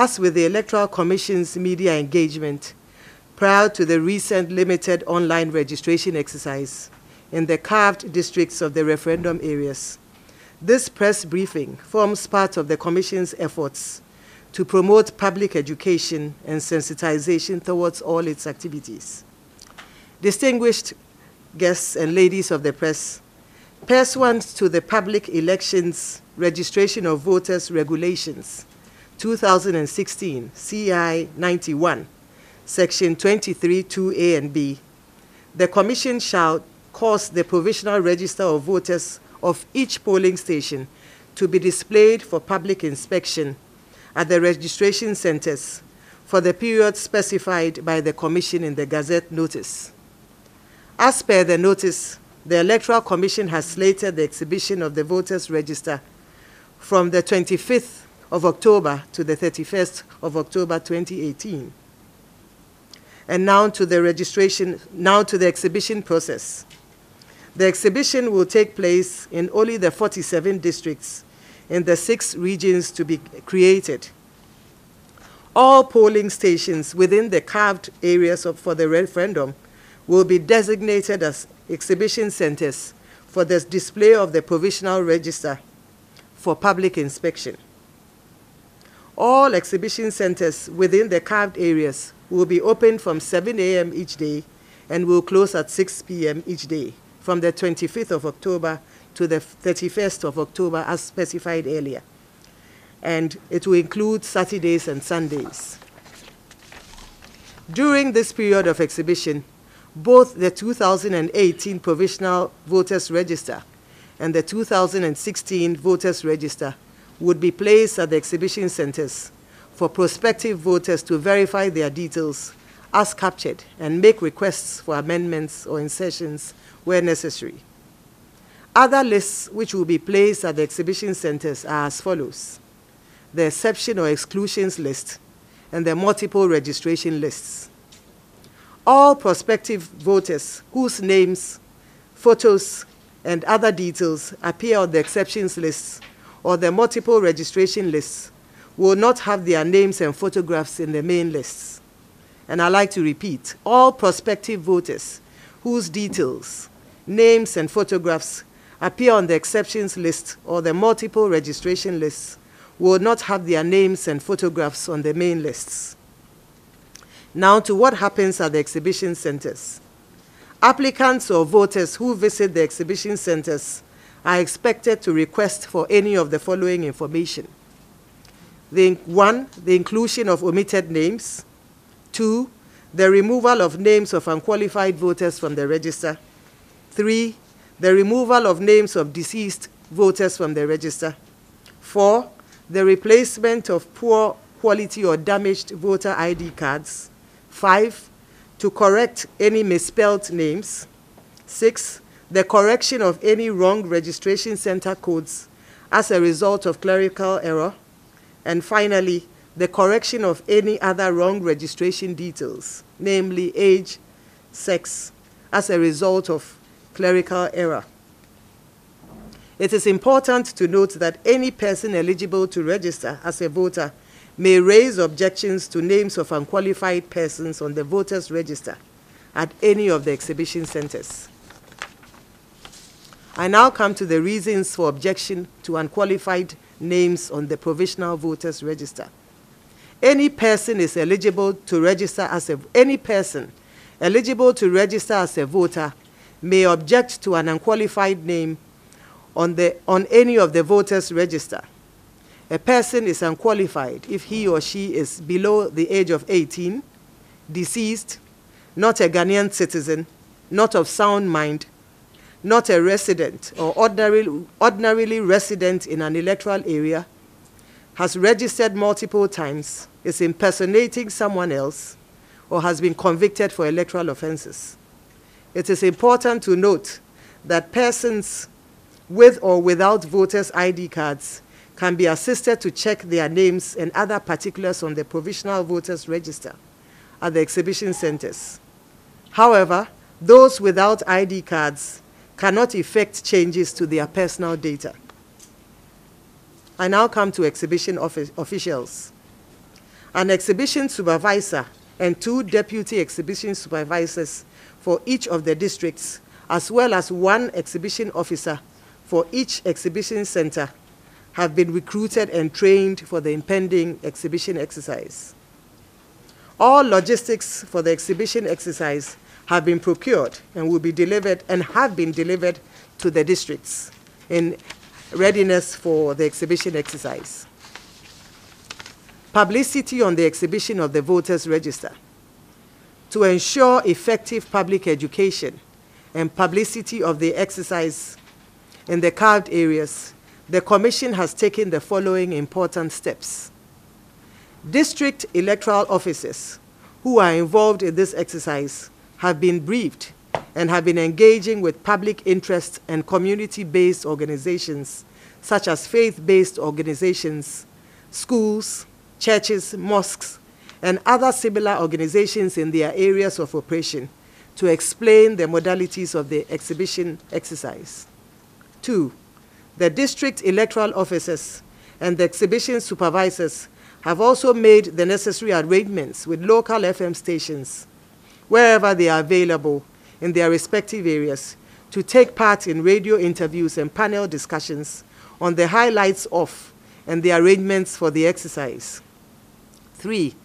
As with the Electoral Commission's media engagement prior to the recent limited online registration exercise in the carved districts of the referendum areas, this press briefing forms part of the Commission's efforts to promote public education and sensitization towards all its activities. Distinguished guests and ladies of the press, pursuant to the Public Elections Registration of Voters Regulations, 2016, CI 91, Section 23, 2A and B, the Commission shall cause the provisional register of voters of each polling station to be displayed for public inspection at the registration centers for the period specified by the Commission in the Gazette notice. As per the notice, the Electoral Commission has slated the exhibition of the voters' register from the 25th of October to the 31st of October 2018. And now to the exhibition process. The exhibition will take place in only the 47 districts in the 6 regions to be created. All polling stations within the carved areas for the referendum will be designated as exhibition centers for the display of the provisional register for public inspection. All exhibition centers within the carved areas will be open from 7 a.m. each day and will close at 6 p.m. each day from the 25th of October to the 31st of October as specified earlier. And it will include Saturdays and Sundays. During this period of exhibition, both the 2018 Provisional Voters Register and the 2016 Voters Register would be placed at the exhibition centers for prospective voters to verify their details as captured and make requests for amendments or insertions where necessary. Other lists which will be placed at the exhibition centers are as follows: the exception or exclusions list and the multiple registration lists. All prospective voters whose names, photos, and other details appear on the exceptions lists or the multiple registration lists will not have their names and photographs in the main lists. And I'd like to repeat, all prospective voters whose details, names, and photographs appear on the exceptions list or the multiple registration lists will not have their names and photographs on the main lists. Now to what happens at the exhibition centers. Applicants or voters who visit the exhibition centers are expected to request for any of the following information. 1, the inclusion of omitted names. 2, the removal of names of unqualified voters from the register. 3, the removal of names of deceased voters from the register. 4, the replacement of poor quality or damaged voter ID cards. 5, to correct any misspelled names. 6, the correction of any wrong registration center codes as a result of clerical error. And finally, the correction of any other wrong registration details, namely age, sex, as a result of clerical error. It is important to note that any person eligible to register as a voter may raise objections to names of unqualified persons on the voters' register at any of the exhibition centers. I now come to the reasons for objection to unqualified names on the provisional voters' register. Any person eligible to register as a voter may object to an unqualified name on any of the voters' register. A person is unqualified if he or she is below the age of 18, deceased, not a Ghanaian citizen, not of sound mind, not a resident or ordinarily resident in an electoral area, has registered multiple times, is impersonating someone else, or has been convicted for electoral offenses. It is important to note that persons with or without voters' ID cards can be assisted to check their names and other particulars on the provisional voters' register at the exhibition centers. However, those without ID cards cannot effect changes to their personal data. I now come to exhibition officials. an exhibition supervisor and 2 deputy exhibition supervisors for each of the districts, as well as 1 exhibition officer for each exhibition center, have been recruited and trained for the impending exhibition exercise. All logistics for the exhibition exercise have been procured and will be delivered and have been delivered to the districts in readiness for the exhibition exercise. Publicity on the exhibition of the voters' register. To ensure effective public education and publicity of the exercise in the carved areas, the Commission has taken the following important steps. District electoral officers who are involved in this exercise have been briefed and have been engaging with public interest and community-based organizations such as faith-based organizations, schools, churches, mosques, and other similar organizations in their areas of operation to explain the modalities of the exhibition exercise. 2, the district electoral officers and the exhibition supervisors have also made the necessary arrangements with local FM stations, wherever they are available in their respective areas, to take part in radio interviews and panel discussions on the highlights of and the arrangements for the exercise. 3,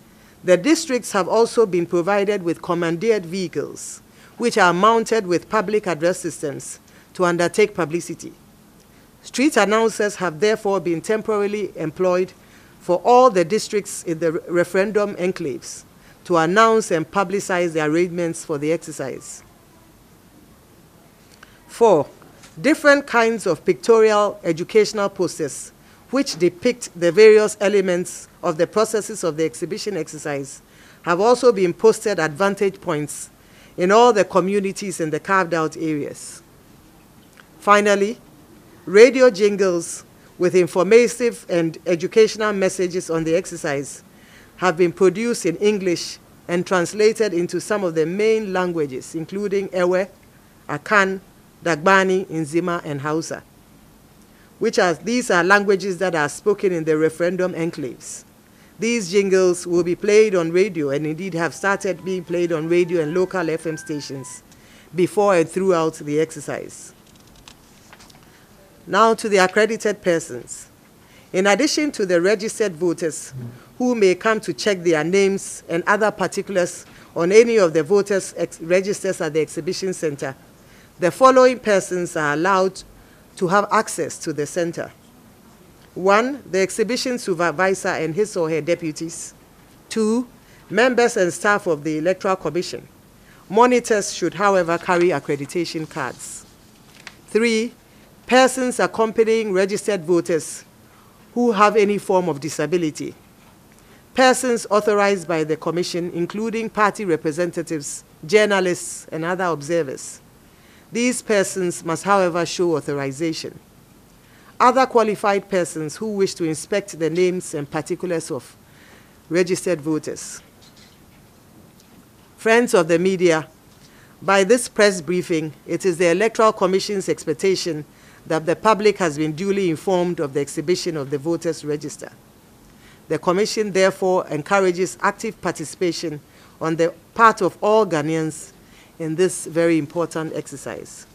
the districts have also been provided with commandeered vehicles, which are mounted with public address systems to undertake publicity. Street announcers have therefore been temporarily employed for all the districts in the referendum enclaves to announce and publicize the arrangements for the exercise. 4, different kinds of pictorial educational posters which depict the various elements of the processes of the exhibition exercise have also been posted at vantage points in all the communities in the carved-out areas. Finally, radio jingles with informative and educational messages on the exercise have been produced in English and translated into some of the main languages, including Ewe, Akan, Dagbani, Nzima, and Hausa, these are languages that are spoken in the referendum enclaves. These jingles will be played on radio and indeed have started being played on radio and local FM stations before and throughout the exercise. Now to the accredited persons. In addition to the registered voters who may come to check their names and other particulars on any of the voters' registers at the exhibition center, the following persons are allowed to have access to the center. 1, the exhibition supervisor and his or her deputies. 2, members and staff of the Electoral Commission. Monitors should, however, carry accreditation cards. 3, persons accompanying registered voters who have any form of disability. Persons authorized by the Commission, including party representatives, journalists, and other observers. These persons must, however, show authorization. Other qualified persons who wish to inspect the names and particulars of registered voters. Friends of the media, by this press briefing, it is the Electoral Commission's expectation that the public has been duly informed of the exhibition of the voters' register. The Commission therefore encourages active participation on the part of all Ghanaians in this very important exercise.